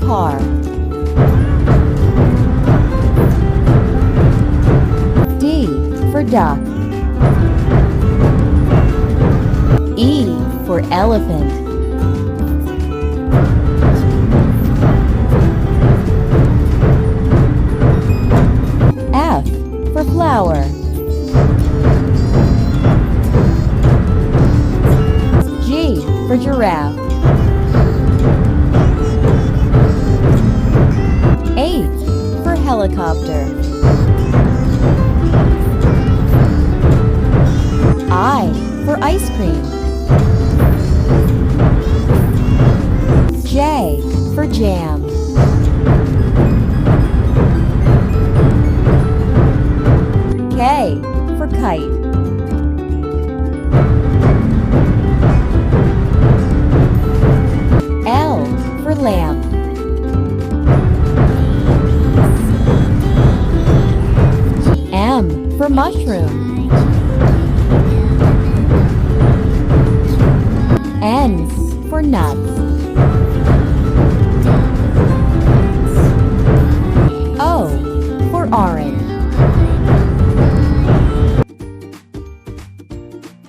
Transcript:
car. D for duck. E for elephant. F for flower. G for giraffe. H for helicopter. I for ice cream. J for jam. K for kite. L for lamp. M for mushroom. N for nuts.